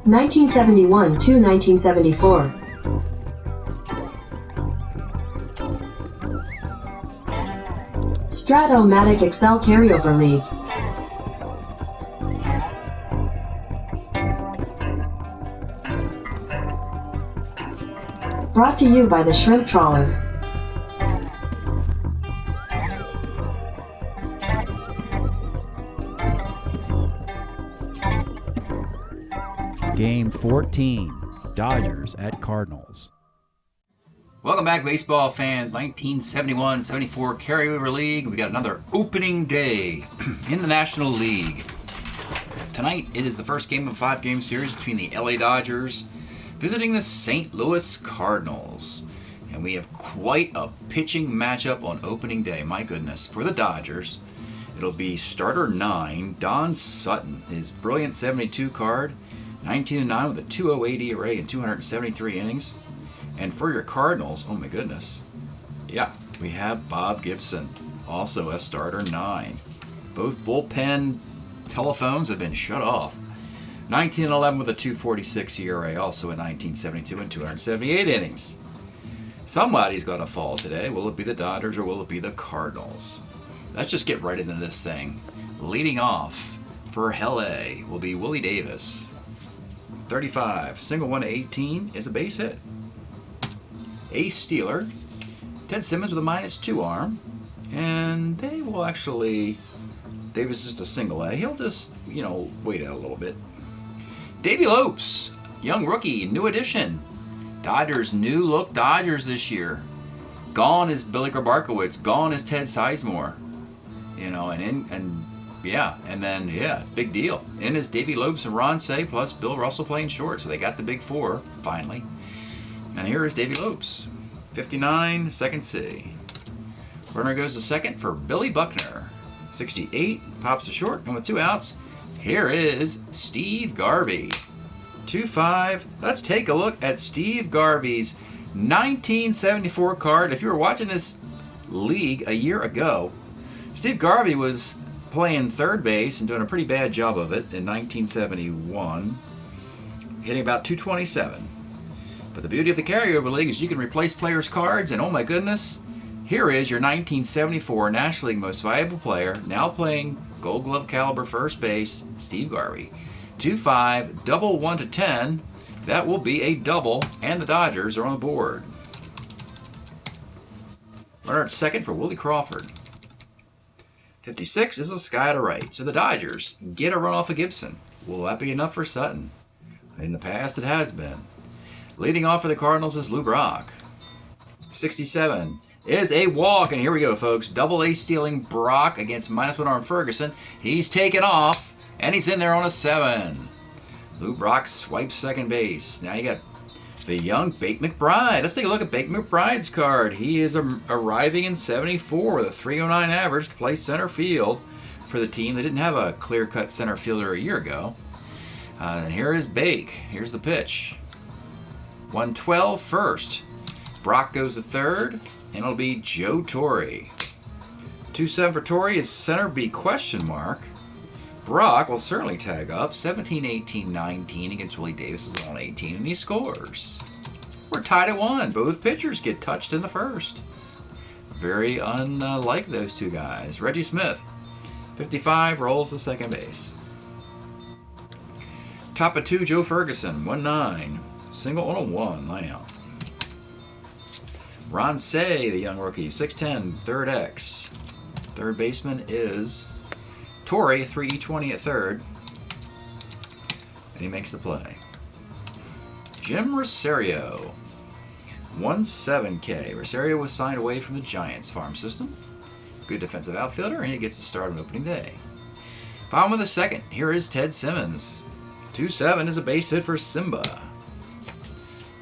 1971 to 1974. Strat-O-Matic Excel Carryover League. Brought to you by the Shrimp Trawler. Game 14, Dodgers at Cardinals. Welcome back, baseball fans. 1971-74 Carryover League. We got another opening day in the National League. Tonight, it is the first game of a 5-game series between the LA Dodgers visiting the St. Louis Cardinals. And we have quite a pitching matchup on opening day. My goodness. For the Dodgers, it'll be starter 9, Don Sutton. His brilliant 72 card, 19-9 with a 208 ERA in 273 innings. And for your Cardinals, oh my goodness, yeah, we have Bob Gibson, also a starter 9. Both bullpen telephones have been shut off. 19-11 with a 246 ERA, also in 1972 and 278 innings. Somebody's going to fall today. Will it be the Dodgers or will it be the Cardinals? Let's just get right into this thing. Leading off for LA will be Willie Davis. 35, single 1 to 18 is a base hit. Ace stealer, Ted Simmons with a -2 arm, and they will actually, Davis is just a single A. He'll just, wait out a little bit. Davey Lopes, young rookie, new addition. Dodgers, new look Dodgers this year. Gone is Billy Grabarkowitz, gone is Ted Sizemore. Big deal. In is Davey Lopes and Ron Cey plus Bill Russell playing short, so they got the big 4 finally. And here is Davey Lopes, 59, second C. Runner goes to second for Billy Buckner, 68, pops to short, and with 2 outs, here is Steve Garvey, 2-5. Let's take a look at Steve Garvey's 1974 card. If you were watching this league a year ago, Steve Garvey was playing third base and doing a pretty bad job of it in 1971, hitting about 227. But the beauty of the Carryover League is you can replace players' cards, and oh my goodness, here is your 1974 National League Most Valuable Player, now playing Gold Glove caliber first base, Steve Garvey. 2-5, double 1 to 10. That will be a double, and the Dodgers are on the board. Runner at second for Willie Crawford. 56 is a sky to right, so the Dodgers get a run off of Gibson. Will that be enough for Sutton? In the past, it has been. Leading off for the Cardinals is Lou Brock. 67 is a walk, and here we go, folks. Double A stealing Brock against -1 arm Ferguson. He's taken off, and he's in there on a 7. Lou Brock swipes second base. Now you got the young Bake McBride. Let's take a look at Bake McBride's card. He is arriving in 74 with a 309 average to play center field for the team that didn't have a clear-cut center fielder a year ago. And here is Bake. Here's the pitch. 112 first. Brock goes to third, and it'll be Joe Torre. 2-7 for Torre is center B question mark. Brock will certainly tag up. 17, 18, 19 against Willie Davis is on 18, and he scores. We're tied at 1. Both pitchers get touched in the first. Very unlike those two guys. Reggie Smith, 55, rolls to second base. Top of 2, Joe Ferguson, 1-9. Single on a 1, line out. Ron Cey, the young rookie, 6'10", third X. Third baseman is Torre, 320 at third. And he makes the play. Jim Rosario, 1.7K. Rosario was signed away from the Giants farm system. Good defensive outfielder, and he gets to start on opening day. Bottom of the second, here is Ted Simmons. 2-7 is a base hit for Simba.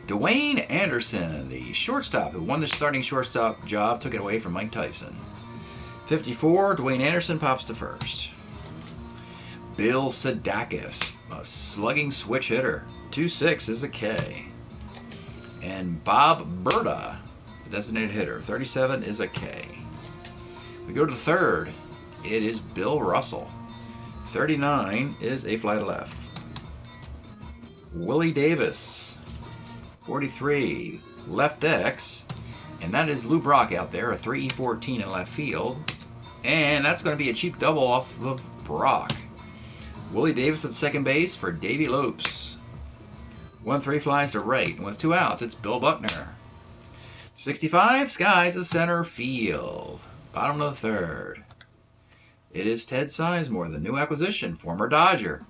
Dwayne Anderson, the shortstop who won the starting shortstop job, took it away from Mike Tyson. 54, Dwayne Anderson pops to first. Bill Sadakis, a slugging switch hitter. 2-6 is a K. And Bob Berta, the designated hitter. 37 is a K. We go to third. It is Bill Russell. 39 is a fly to left. Willie Davis. 43, left X. And that is Lou Brock out there, a 3E14 in left field. And that's going to be a cheap double off of Brock. Willie Davis at second base for Davey Lopes. 1-3 flies to right. And with 2 outs, it's Bill Buckner. 65, Skies at center field. Bottom of the third. It is Ted Sizemore, the new acquisition, former Dodger.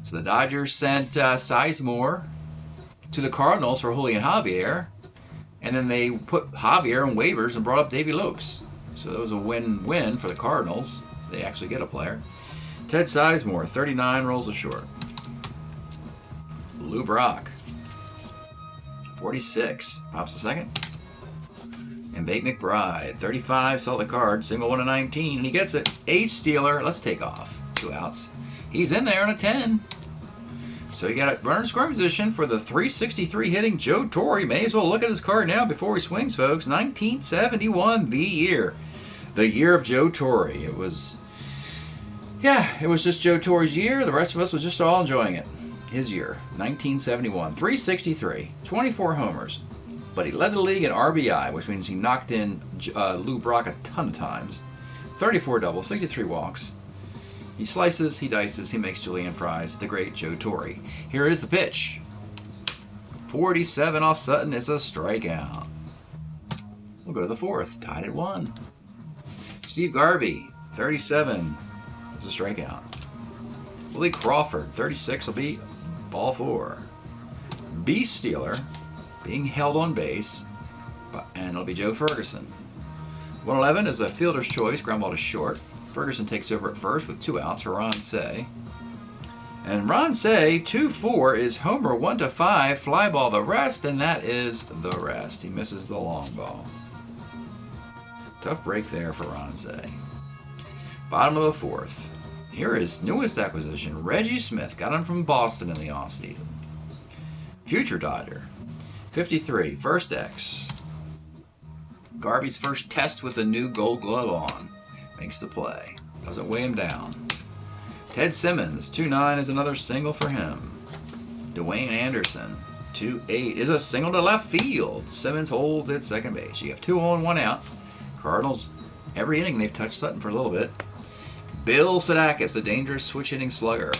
So the Dodgers sent Sizemore to the Cardinals for Julian Javier. And then they put Javier on waivers and brought up Davey Lopes. So that was a win-win for the Cardinals. They actually get a player. Ted Sizemore, 39, rolls a short. Lou Brock, 46, pops a second. And Bate McBride, 35, saw the card, single 1 to 19, and he gets it. Ace stealer, let's take off. 2 outs. He's in there on a 10. So you got a runner scoring position for the 363 hitting Joe Torre. May as well look at his card now before he swings, folks. 1971, the year. The year of Joe Torre. It was just Joe Torre's year. The rest of us was just all enjoying it. His year, 1971. 363, 24 homers. But he led the league in RBI, which means he knocked in Lou Brock a ton of times. 34 doubles, 63 walks. He slices, he dices, he makes julienne fries. The great Joe Torre. Here is the pitch. 47 off Sutton is a strikeout. We'll go to the fourth. Tied at 1. Steve Garvey, 37 is a strikeout. Willie Crawford, 36 will be ball 4. Beast Stealer being held on base, and it'll be Joe Ferguson. 111 is a fielder's choice, ground ball to short. Ferguson takes over at first with 2 outs for Ron Say. And Ron Say, 2-4 is homer 1 to 5, fly ball the rest, and that is the rest. He misses the long ball. Tough break there for Ron Say. Bottom of the fourth. Here is newest acquisition, Reggie Smith. Got him from Boston in the offseason. Future Dodger. 53, first X. Garvey's first test with the new gold glove on. Makes the play. Doesn't weigh him down. Ted Simmons, 2-9 is another single for him. Dwayne Anderson, 2-8 is a single to left field. Simmons holds at second base. You have 2 on, 1 out. Cardinals, every inning they've touched Sutton for a little bit. Bill Sadakis, the dangerous switch-hitting slugger.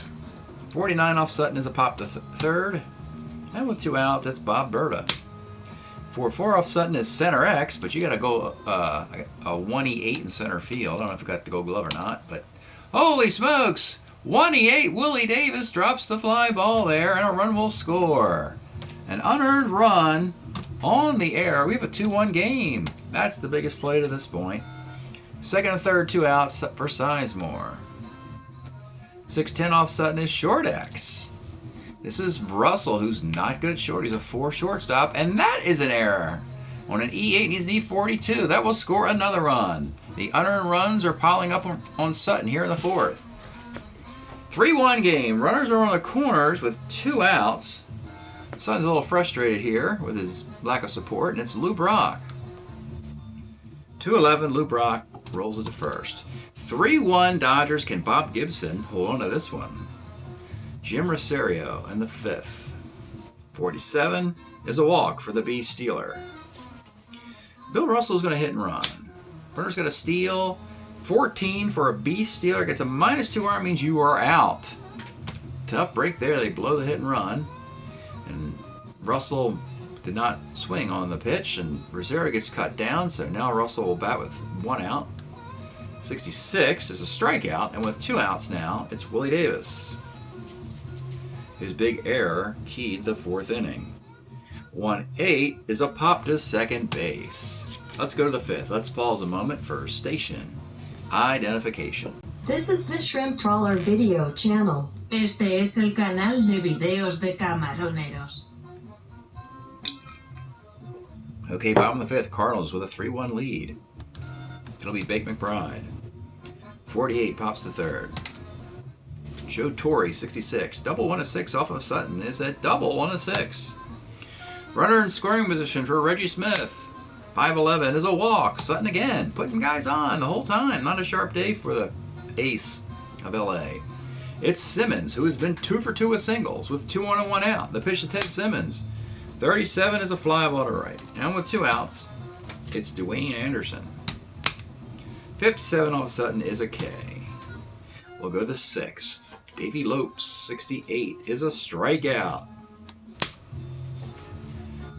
49 off Sutton is a pop to third. And with 2 outs, it's Bob Berta. 4 off Sutton is center X, but you got to go a 1E8 in center field. I don't know if you got the gold glove or not, but holy smokes! 1E8, Willie Davis drops the fly ball there, and a run will score. An unearned run on the air. We have a 2-1 game. That's the biggest play to this point. Second and third, 2 outs for Sizemore. 6-10 off Sutton is short X. This is Russell, who's not good at short. He's a 4 shortstop, and that is an error. On an E8, he's an E42. That will score another run. The unearned runs are piling up on Sutton here in the fourth. 3-1 game. Runners are on the corners with 2 outs. Sutton's a little frustrated here with his lack of support, and it's Lou Brock. 2-11, Lou Brock rolls it to first. 3-1 Dodgers. Can Bob Gibson hold on to this one? Jim Rosario in the 5th. 47 is a walk for the Beast Stealer. Bill Russell's going to hit and run. Burner's got a steal. 14 for a Beast Stealer. Gets a -2 arm, means you are out. Tough break there. They blow the hit and run. And Russell did not swing on the pitch, and Rosario gets cut down, so now Russell will bat with 1 out. 66 is a strikeout, and with 2 outs now, it's Willie Davis. His big error keyed the 4th inning. 1-8 is a pop to second base. Let's go to the 5th. Let's pause a moment for station identification. This is the Shrimp Trawler video channel. Este es el canal de videos de camaroneros. Okay, bottom of the 5th, Cardinals with a 3-1 lead. It'll be Bate McBride. 48 pops to third. Joe Torre, 66. Double 1 to 6 off of Sutton is a double 1 to 6. Runner in scoring position for Reggie Smith. 5-11 is a walk. Sutton again, putting guys on the whole time. Not a sharp day for the ace of LA. It's Simmons, who has been 2 for 2 with singles, with 2 on and 1 out. The pitch to Ted Simmons. 37 is a fly ball to right. And with 2 outs, it's Dwayne Anderson. 57 all of a sudden is a K. We'll go to the 6th. Davey Lopes, 68, is a strikeout.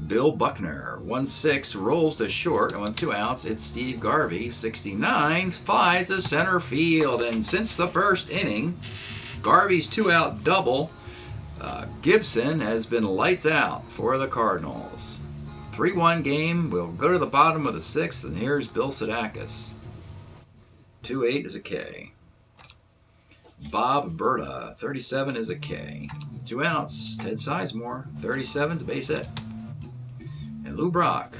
Bill Buckner, 1-6, rolls to short, and with 2 outs, it's Steve Garvey, 69, flies to center field. And since the first inning, Garvey's 2-out double, Gibson has been lights out for the Cardinals. 3-1 game. We'll go to the bottom of the 6th, and here's Bill Sadakis. 2-8 is a K. Bob Berta, 37 is a K. 2 outs, Ted Sizemore, 37's a base hit. And Lou Brock,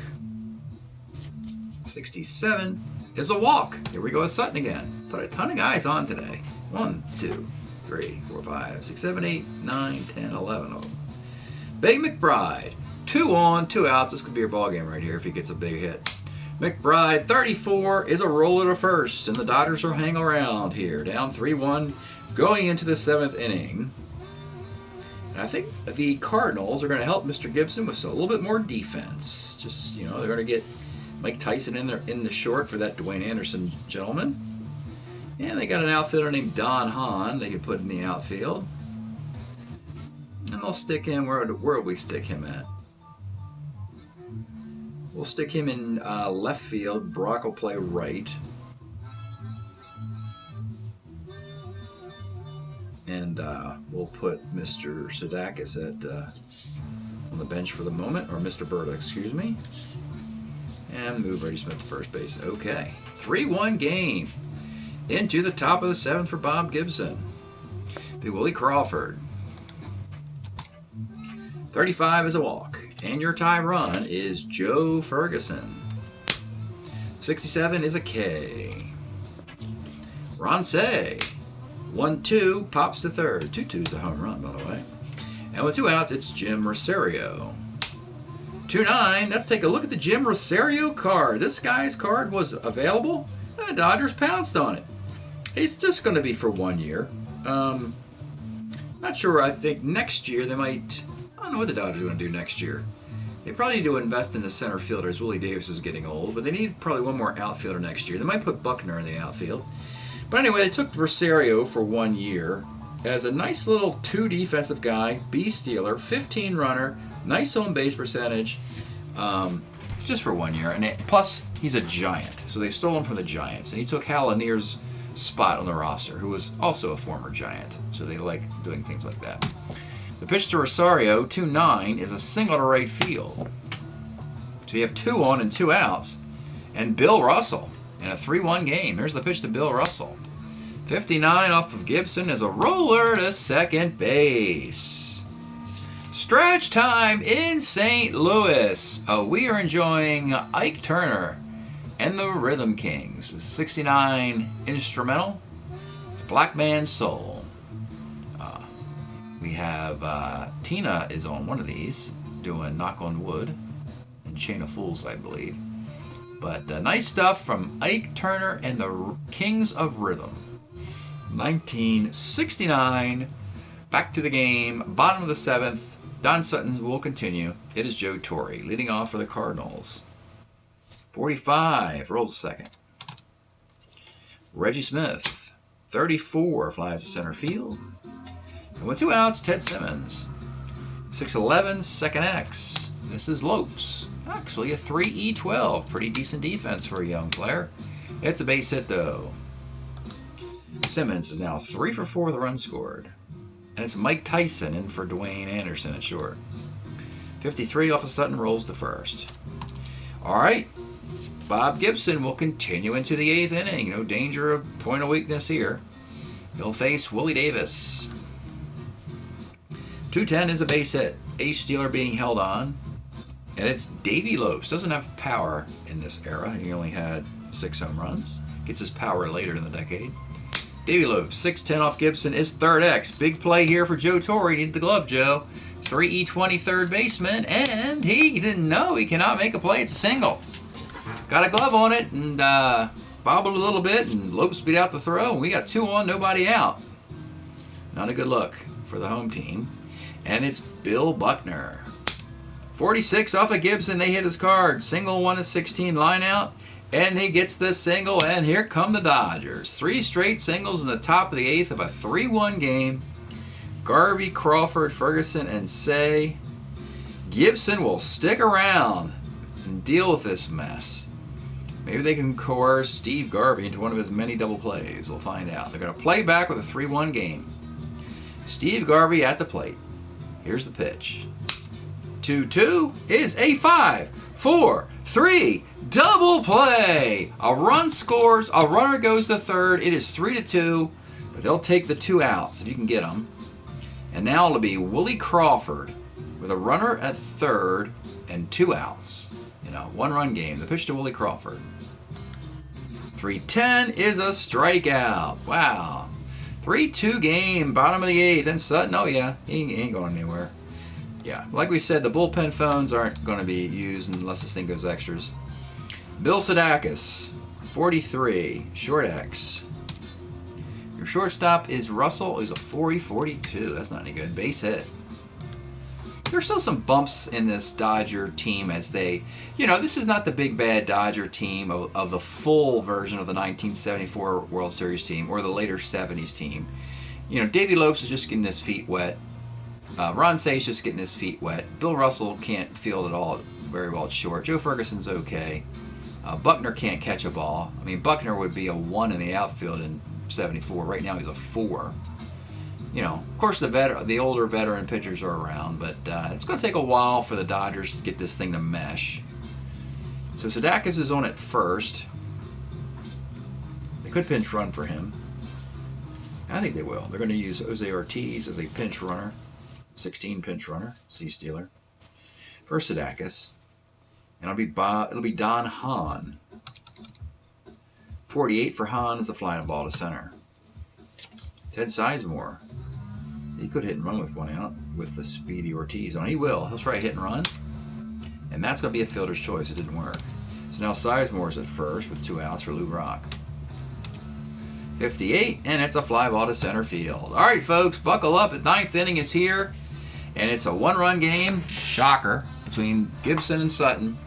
67 is a walk. Here we go with Sutton again. Put a ton of guys on today. 1, 2, 3, 4, 5, 6, 7, 8, 9, 10, 11 of them. Big McBride, 2 on, 2 outs. This could be your ball game right here if he gets a big hit. McBride, 34, is a roller to first, and the Dodgers will hang around here. Down 3-1, going into the 7th inning. And I think the Cardinals are going to help Mr. Gibson with a little bit more defense. Just, you know, they're going to get Mike Tyson in the short for that Dwayne Anderson gentleman. And they got an outfielder named Don Hahn they can put in the outfield. And they'll stick him, where will we stick him at? We'll stick him in left field. Brock will play right. And we'll put Mr. Sadakis on the bench for the moment, or Mr. Berta, excuse me. And move Reggie Smith to first base. Okay. 3-1 game. Into the top of the 7th for Bob Gibson. Big Willie Crawford. 35 is a walk. And your tie run is Joe Ferguson. 67 is a K. Ron Say. 1-2, pops to third. 2-2 is a home run, by the way. And with 2 outs, it's Jim Rosario. 2-9, let's take a look at the Jim Rosario card. This guy's card was available. The Dodgers pounced on it. It's just going to be for 1 year. Not sure. I think next year they might... I don't know what the Dodgers are going to do next year. They probably need to invest in the center fielders. Willie Davis is getting old, but they need probably 1 more outfielder next year. They might put Buckner in the outfield. But anyway, they took Rosario for 1 year as a nice little 2 defensive guy, B-stealer, 15 runner, nice home base percentage, just for 1 year. And plus, he's a Giant, so they stole him from the Giants. And he took Hal Lanier's spot on the roster, who was also a former Giant. So they like doing things like that. The pitch to Rosario, 2-9, is a single to right field. So you have 2 on and 2 outs. And Bill Russell in a 3-1 game. Here's the pitch to Bill Russell. 59 off of Gibson is a roller to second base. Stretch time in St. Louis. We are enjoying Ike Turner and the Rhythm Kings. The 69 instrumental, Black Man's Soul. We have Tina is on one of these, doing Knock on Wood and Chain of Fools, I believe. But nice stuff from Ike Turner and the Kings of Rhythm. 1969. Back to the game. Bottom of the 7th. Don Sutton will continue. It is Joe Torre leading off for the Cardinals. 45. Rolls a second. Reggie Smith. 34. Flies to center field. And with 2 outs, Ted Simmons. 6'11", second X. This is Lopes. Actually, a 3E12. Pretty decent defense for a young player. It's a base hit, though. Simmons is now 3 for 4 with a run scored. And it's Mike Tyson in for Dwayne Anderson at short. 53 off of Sutton, rolls to first. All right. Bob Gibson will continue into the 8th inning. No danger of point of weakness here. He'll face Willie Davis. 210 is a base hit. Ace stealer being held on. And it's Davey Lopes. Doesn't have power in this era. He only had 6 home runs. Gets his power later in the decade. Davey Lopes, 6'10 off Gibson, is third X. Big play here for Joe Torre. Need the glove, Joe. 3E20 third baseman. And he didn't know he cannot make a play. It's a single. Got a glove on it and bobbled a little bit. And Lopes beat out the throw. And we got 2 on, nobody out. Not a good look for the home team. And it's Bill Buckner. 46 off of Gibson. They hit his card. Single 1-16 line out. And he gets the single. And here come the Dodgers. 3 straight singles in the top of the 8th of a 3-1 game. Garvey, Crawford, Ferguson, and Say. Gibson will stick around and deal with this mess. Maybe they can coerce Steve Garvey into one of his many double plays. We'll find out. They're going to play back with a 3-1 game. Steve Garvey at the plate. Here's the pitch. 2-2 is a 5-4-3 double play. A run scores. A runner goes to third. It is 3-2, but they'll take the 2 outs if you can get them. And now it'll be Willie Crawford with a runner at third and 2 outs. You know, 1-run game. The pitch to Willie Crawford. 3-10 is a strikeout. Wow. 3-2 game, bottom of the 8th. And Sutton, oh yeah, he ain't going anywhere. Yeah, like we said, the bullpen phones aren't going to be used unless this thing goes extras. Bill Sadakis, 43, short X. Your shortstop is Russell, who's a 40-42. That's not any good. Base hit. There's still some bumps in this Dodger team as they, you know, this is not the big bad Dodger team of the full version of the 1974 World Series team or the later 70s team. You know, Davey Lopes is just getting his feet wet. Ron Say's just getting his feet wet. Bill Russell can't field at all very well at short. Joe Ferguson's okay. Buckner can't catch a ball. I mean, Buckner would be a 1 in the outfield in 74. Right now he's a 4. You know, of course the older veteran pitchers are around, but it's going to take a while for the Dodgers to get this thing to mesh. So Sadakis is on at first. They could pinch run for him. I think they will. They're going to use Jose Ortiz as a pinch runner. 16 pinch runner, C-stealer. For Sadakis. And it'll be Don Hahn. 48 for Hahn is a flying ball to center. Ted Sizemore. He could hit and run with 1 out with the speedy Ortiz on. He will. He'll try hit and run. And that's going to be a fielder's choice. It didn't work. So now Sizemore's at first with 2 outs for Lou Brock. 58, and it's a fly ball to center field. All right, folks, buckle up. The 9th inning is here, and it's a 1-run game. Shocker. Between Gibson and Sutton.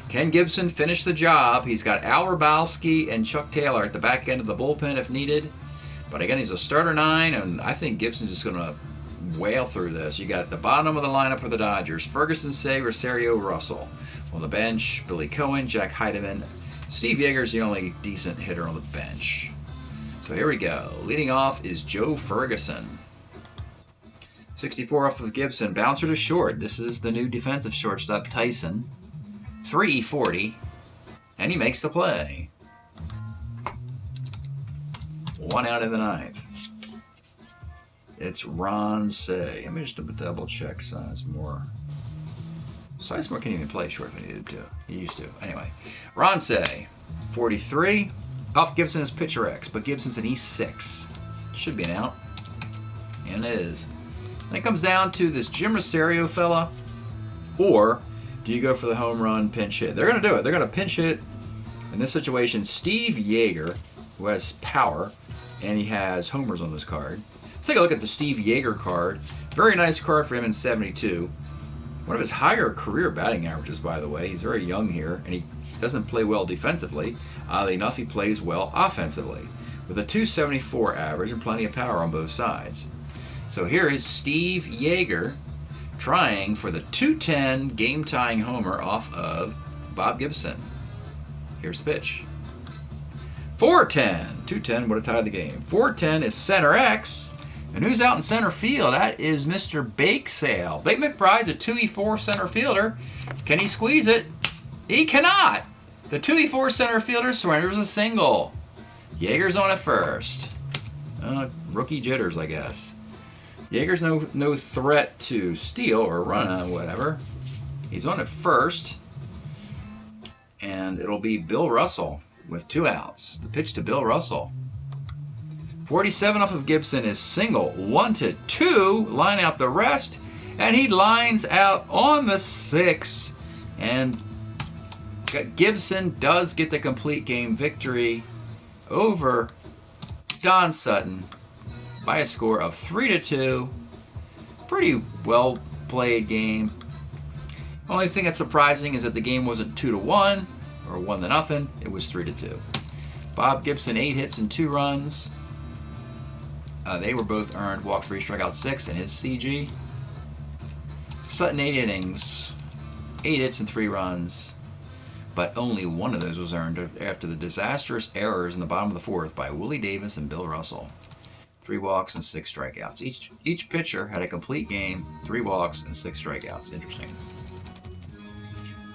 Can Gibson finish the job? He's got Al Rabowski and Chuck Taylor at the back end of the bullpen if needed. But again, he's a starter 9, and I think Gibson's just going to whale through this. You got the bottom of the lineup for the Dodgers. Ferguson, Say, Rosario, Russell. On the bench, Billy Cohen, Jack Heidemann. Steve Yeager's the only decent hitter on the bench. So here we go. Leading off is Joe Ferguson. 64 off of Gibson. Bouncer to short. This is the new defensive shortstop, Tyson. 3-40. And he makes the play. 1 out in the 9th. It's Ron Say. Let me just double check Sizemore. Sizemore can't even play short if he needed to. He used to. Anyway, Ron Say, 43. Off Gibson is pitcher X, but Gibson's an E6. Should be an out. And it is. Then it comes down to this Jim Rosario fella, or do you go for the home run pinch hit? They're going to do it. They're going to pinch hit. In this situation, Steve Yeager, who has power, and he has homers on this card. Let's take a look at the Steve Yeager card. Very nice card for him in 72. One of his higher career batting averages, by the way. He's very young here, and he doesn't play well defensively. Oddly enough, he plays well offensively, with a 274 average and plenty of power on both sides. So here is Steve Yeager trying for the 210 game-tying homer off of Bob Gibson. Here's the pitch. 410. 210 would have tied the game. 410 is center X. And who's out in center field? That is Mr. Bakesale. Big McBride's a 2E4 center fielder. Can he squeeze it? He cannot. The 2E4 center fielder surrenders a single. Yeager's on at first. Rookie jitters, I guess. Yeager's no threat to steal or run, whatever. He's on at first. And it'll be Bill Russell with 2 outs. The pitch to Bill Russell. 47 off of Gibson is single. 1-2. Line out the rest. And he lines out on the 6. And Gibson does get the complete game victory over Don Sutton. by a score of 3-2. Pretty well played game. Only thing that's surprising is that the game wasn't 2-1 or 1-0. It was 3-2. Bob Gibson 8 hits and 2 runs. They were both earned, walk 3, strikeout 6 in his CG. Sutton 8 innings, 8 hits and 3 runs, but only one of those was earned after the disastrous errors in the bottom of the 4th by Willie Davis and Bill Russell. 3 walks and 6 strikeouts. Each pitcher had a complete game, 3 walks and 6 strikeouts. Interesting.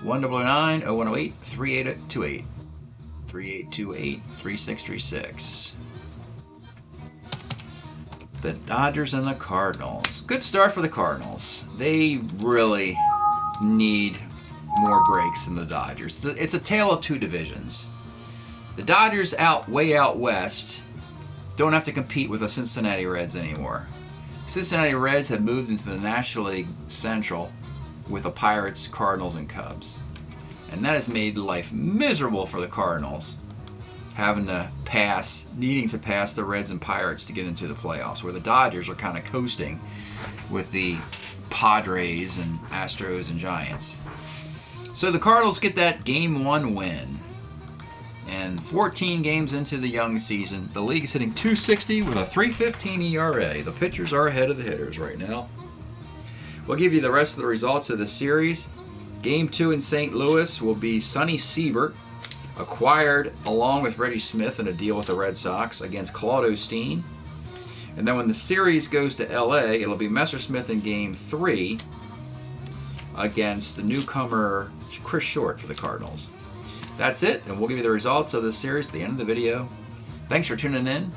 1-0-9, 0-1-0-8, 3-8-2-8, 3-8-2-8, 3-6-3-6. The Dodgers and the Cardinals. Good start for the Cardinals. They really need more breaks than the Dodgers. It's a tale of two divisions. The Dodgers way out west don't have to compete with the Cincinnati Reds anymore. Cincinnati Reds have moved into the National League Central with the Pirates, Cardinals, and Cubs. And that has made life miserable for the Cardinals, needing to pass the Reds and Pirates to get into the playoffs, where the Dodgers are kind of coasting with the Padres and Astros and Giants. So the Cardinals get that Game 1 win. And 14 games into the young season, the league is hitting .260 with a .315 ERA. The pitchers are ahead of the hitters right now. We'll give you the rest of the results of the series. Game 2 in St. Louis will be Sonny Siebert, acquired along with Reggie Smith in a deal with the Red Sox, against Claude Osteen. And then when the series goes to LA, it'll be Messersmith in Game 3 against the newcomer Chris Short for the Cardinals. That's it, and we'll give you the results of this series at the end of the video. Thanks for tuning in.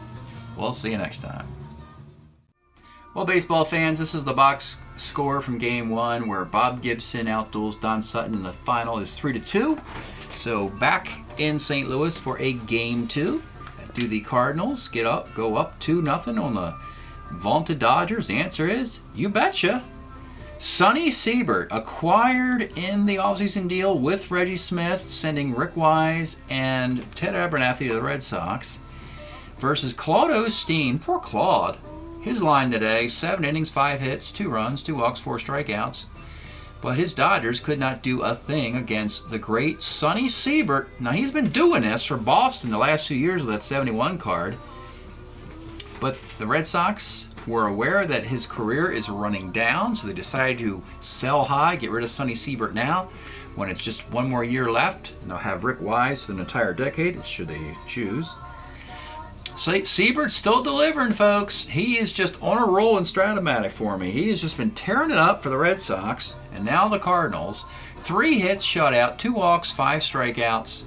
We'll see you next time. Well, baseball fans, this is the box score from Game 1, where Bob Gibson outduels Don Sutton, and the final is 3-2. So back in St. Louis for a Game 2. Do the Cardinals go up 2-0 on the vaunted Dodgers? The answer is, you betcha. Sonny Siebert, acquired in the offseason deal with Reggie Smith, sending Rick Wise and Ted Abernathy to the Red Sox, versus Claude Osteen. Poor Claude. His line today, 7 innings, 5 hits, 2 runs, 2 walks, 4 strikeouts. But his Dodgers could not do a thing against the great Sonny Siebert. Now, he's been doing this for Boston the last 2 years with that 71 card. But the Red Sox were aware that his career is running down, so they decided to sell high, get rid of Sonny Siebert now, when it's just 1 more year left, and they'll have Rick Wise for an entire decade, should they choose. So Siebert's still delivering, folks. He is just on a roll in Strat-O-Matic for me. He has just been tearing it up for the Red Sox, and now the Cardinals. 3 hits, shutout, 2 walks, 5 strikeouts.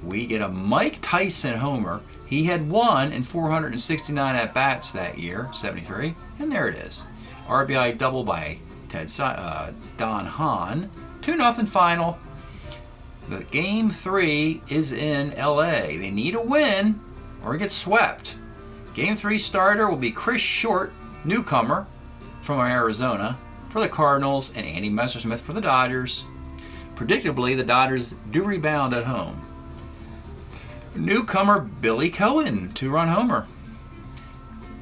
We get a Mike Tyson homer. He had 1 in 469 at-bats that year, 73, and there it is. RBI double by Don Hahn. 2-0 final. The Game 3 is in LA. They need a win or get swept. Game 3 starter will be Chris Short, newcomer from Arizona, for the Cardinals, and Andy Messersmith for the Dodgers. Predictably, the Dodgers do rebound at home. Newcomer Billy Cohen, 2-run homer.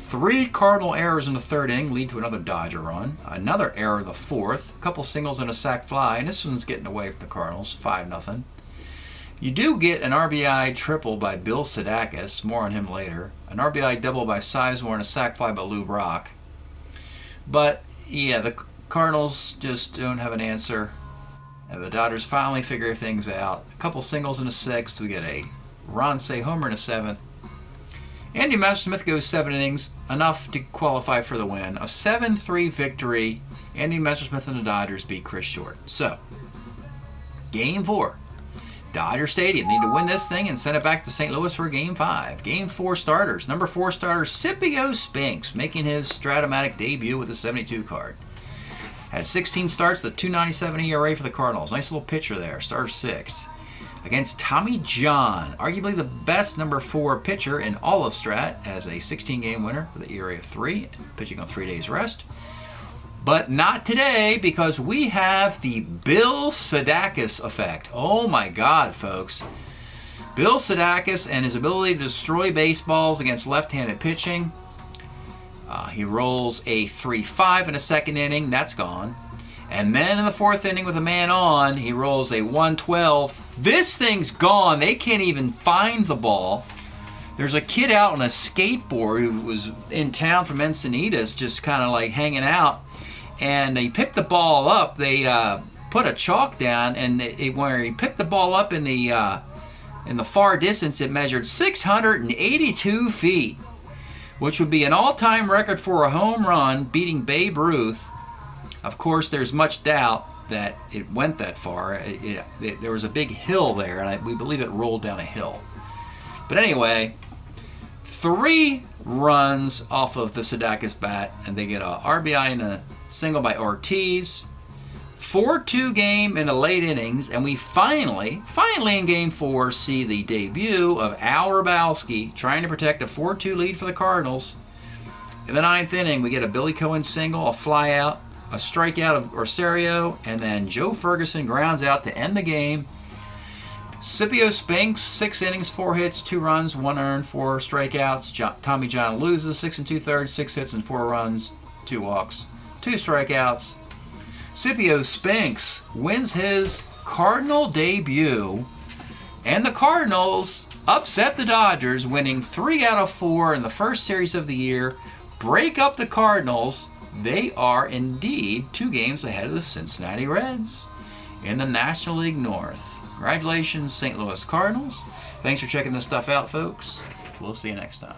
3 Cardinal errors in the 3rd inning lead to another Dodger run. Another error in the 4th. A couple singles and a sac fly, and this one's getting away from the Cardinals, 5-0. You do get an RBI triple by Bill Sadakis, more on him later. An RBI double by Sizemore and a sac fly by Lou Brock. But yeah, the Cardinals just don't have an answer. And the Dodgers finally figure things out. A couple singles in the 6th. We get a Ronce homer in the 7th. Andy Messersmith goes 7 innings, enough to qualify for the win. A 7-3 victory. Andy Messersmith and the Dodgers beat Chris Short. So, Game 4. Dodger Stadium. Need to win this thing and send it back to St. Louis for Game 5. Game 4 starters. Number 4 starter, Scipio Spinks, making his Strat-O-Matic debut with a 72 card. Had 16 starts, the .297 ERA for the Cardinals. Nice little pitcher there, starter 6. Against Tommy John, arguably the best number 4 pitcher in all of Strat, as a 16-game winner with an ERA of 3, pitching on 3 days rest. But not today, because we have the Bill Sadakis effect. Oh my God, folks. Bill Sadakis and his ability to destroy baseballs against left-handed pitching. He rolls a 3-5 in the second inning. That's gone. And then in the fourth inning with a man on, he rolls a 1-12. This thing's gone. They can't even find the ball. There's a kid out on a skateboard who was in town from Encinitas, just kind of like hanging out. And he picked the ball up. They put a chalk down, and where he picked the ball up in the far distance, it measured 682 feet, which would be an all-time record for a home run, beating Babe Ruth. Of course, there's much doubt that it went that far. There was a big hill there, and we believe it rolled down a hill. But anyway, 3 runs off of the Sadakis bat, and they get a RBI and a single by Ortiz. 4-2 game in the late innings, and we finally in Game 4 see the debut of Al Hrabowski trying to protect a 4-2 lead for the Cardinals. In the 9th inning, we get a Billy Cohen single, a fly out, a strikeout of Orserio, and then Joe Ferguson grounds out to end the game. Scipio Spinks, 6 innings, 4 hits, 2 runs, 1 earned, 4 strikeouts. Tommy John loses, 6 2/3, 6 hits and 4 runs, 2 walks, 2 strikeouts. Scipio Spinks wins his Cardinal debut, and the Cardinals upset the Dodgers, winning 3 out of 4 in the first series of the year, break up the Cardinals. They are indeed 2 games ahead of the Cincinnati Reds in the National League North. Congratulations, St. Louis Cardinals. Thanks for checking this stuff out, folks. We'll see you next time.